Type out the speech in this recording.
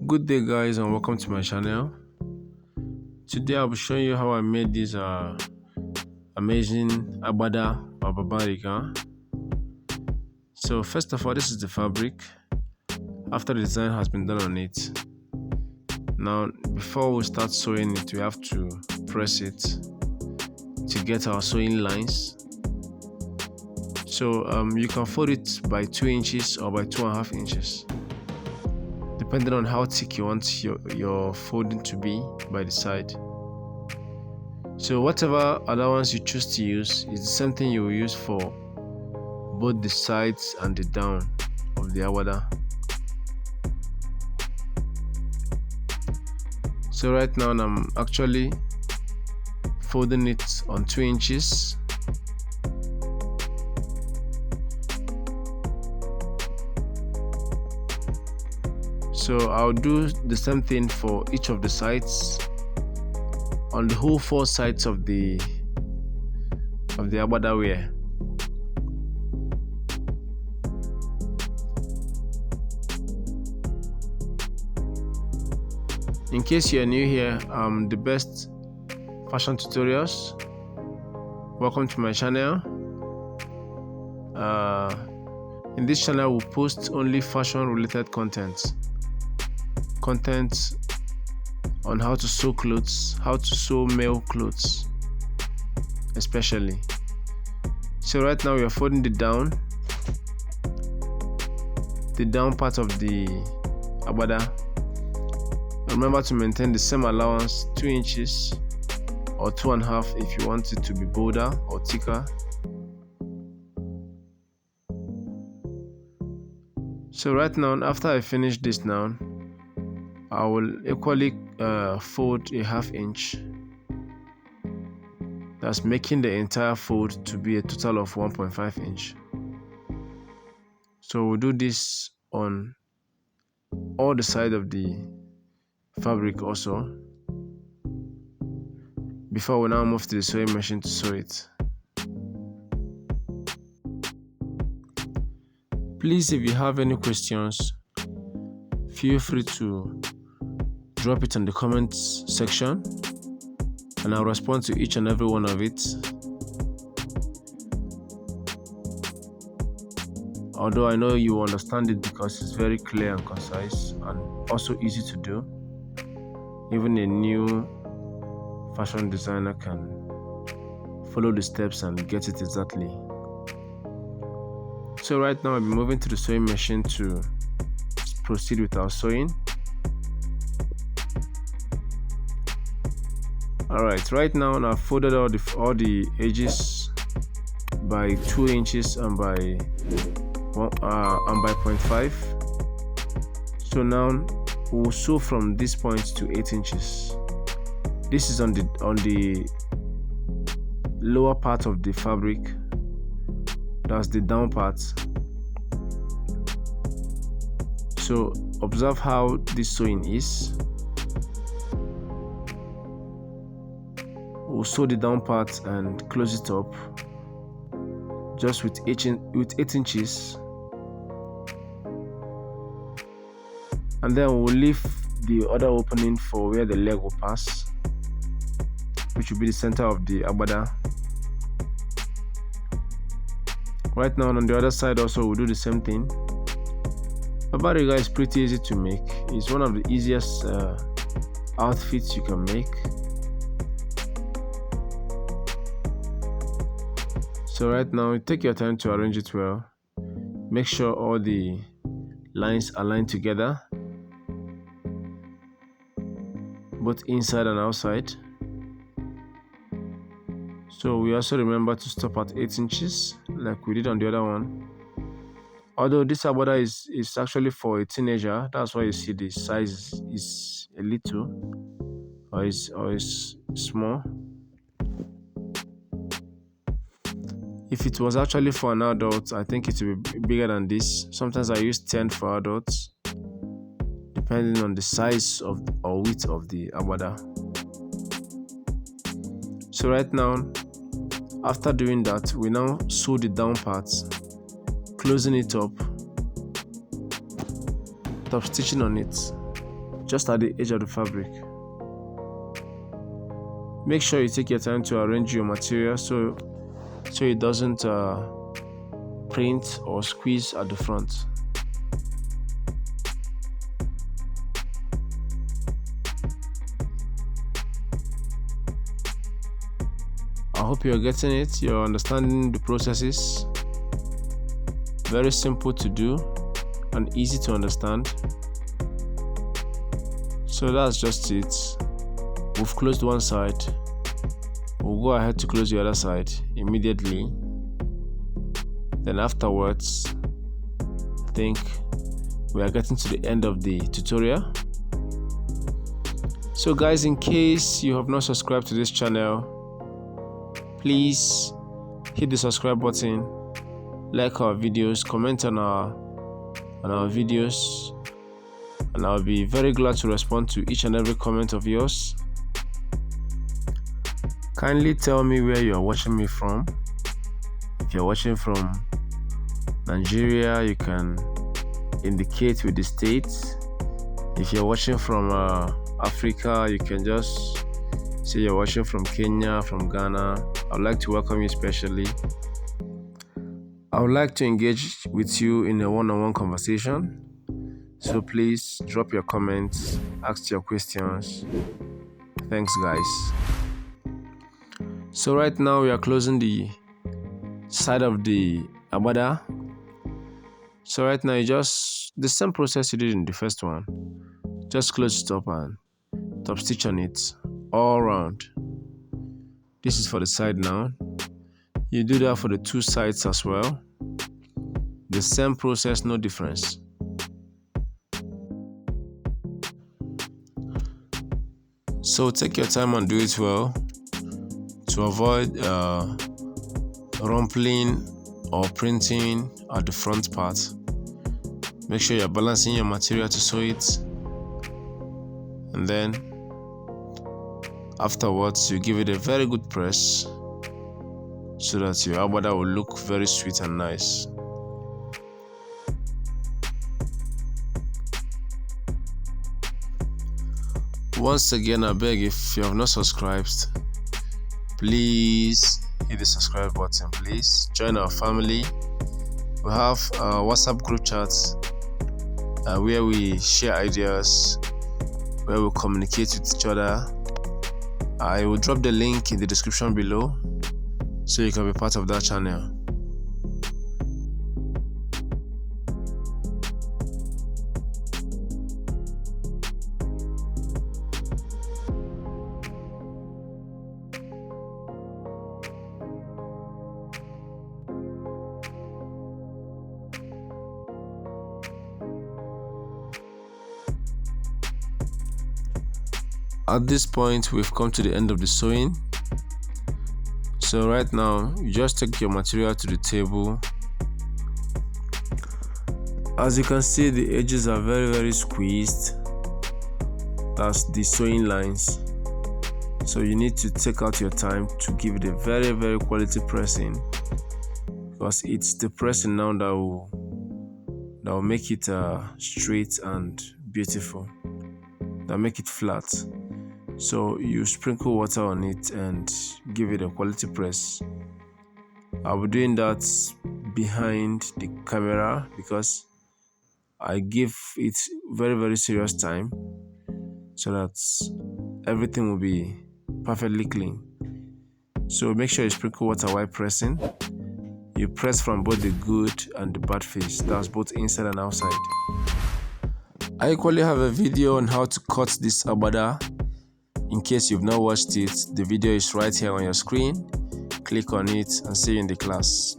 Good day guys, and welcome to my channel. Today I'll be showing you how I made this amazing Agbada or Baban Riga. So first of all, this is the fabric after the design has been done on it. Now before we start sewing it, we have to press it to get our sewing lines. So you can fold it by 2 inches or by 2.5 inches, depending on how thick you want your folding to be by the side. So whatever allowance you choose to use is the same thing you will use for both the sides and the down of the Agbada. So right now I'm actually folding it on 2 inches. So I'll do the same thing for each of the sides on the whole 4 sides of the Agbada wear. In case you're new here, the best fashion tutorials. Welcome to my channel. In this channel, we'll post only fashion related content on how to sew clothes, how to sew male clothes especially. So right now we are folding the down part of the Agbada. Remember to maintain the same allowance, 2 inches or 2.5 if you want it to be bolder or thicker. So right now, after I finish this now, I will equally fold a 1/2 inch. That's making the entire fold to be a total of 1.5 inch. So we'll do this on all the side of the fabric also, before we now move to the sewing machine to sew it. Please, if you have any questions, feel free to drop it in the comments section and I'll respond to each and every one of it. Although I know you understand it because it's very clear and concise and also easy to do. Even a new fashion designer can follow the steps and get it exactly. So right now I'll be moving to the sewing machine to proceed with our sewing. Alright, right now I've folded all the edges by 2 inches and by 0.5. So now we'll sew from this point to 8 inches. This is on the lower part of the fabric. That's the down part. So observe how this sewing is. We'll sew the down part and close it up just with 8 inches, and then we'll leave the other opening for where the leg will pass, which will be the center of the Agbada. Right now on the other side also we'll do the same thing. Baban Riga is pretty easy to make. It's one of the easiest outfits you can make. So right now, take your time to arrange it well. Make sure all the lines align together, both inside and outside. So we also remember to stop at 8 inches like we did on the other one. Although this Agbada is actually for a teenager, that's why you see the size is a little or is small. If it was actually for an adult, I think it would be bigger than this. Sometimes I use 10 for adults, depending on the size or width of the Agbada. So right now, after doing that, we now sew the down parts, closing it up, top stitching on it. just at the edge of the fabric. Make sure you take your time to arrange your material so it doesn't print or squeeze at the front. I hope you're getting it, you're understanding the processes. Very simple to do and easy to understand. So that's just it. We've closed one side. We'll go ahead to close the other side immediately. Then afterwards, I think we are getting to the end of the tutorial. So guys, in case you have not subscribed to this channel, please hit the subscribe button, like our videos, comment on our videos, and I'll be very glad to respond to each and every comment of yours. Kindly tell me where you are watching me from. If you're watching from Nigeria, you can indicate with the state. If you're watching from Africa, you can just say you're watching from Kenya, from Ghana. I'd like to welcome you especially. I would like to engage with you in a one-on-one conversation. So please drop your comments, ask your questions. Thanks guys. So right now we are closing the side of the Agbada. So right now you just the same process you did in the first one. Just close it up and top stitch on it all around. This is for the side now. You do that for the two sides as well. The same process, no difference. So take your time and do it well to avoid rumpling or printing at the front part. Make sure you're balancing your material to sew it, and then afterwards you give it a very good press so that your Agbada will look very sweet and nice. Once again, I beg, if you have not subscribed, please hit the subscribe button. Please join our family. We have a WhatsApp group chats where we share ideas, where we communicate with each other. I will drop the link in the description below so you can be part of that channel. At this point, we've come to the end of the sewing. So right now, you just take your material to the table. As you can see, the edges are very squeezed. That's the sewing lines. So you need to take out your time to give it a very quality pressing, because it's the pressing now that will make it straight and beautiful, that make it flat. So you sprinkle water on it and give it a quality press. I'll be doing that behind the camera because I give it very serious time so that everything will be perfectly clean. So make sure you sprinkle water while pressing. You press from both the good and the bad face. That's both inside and outside. I equally have a video on how to cut this Agbada. In case you've not watched it, the video is right here on your screen. Click on it and see you in the class.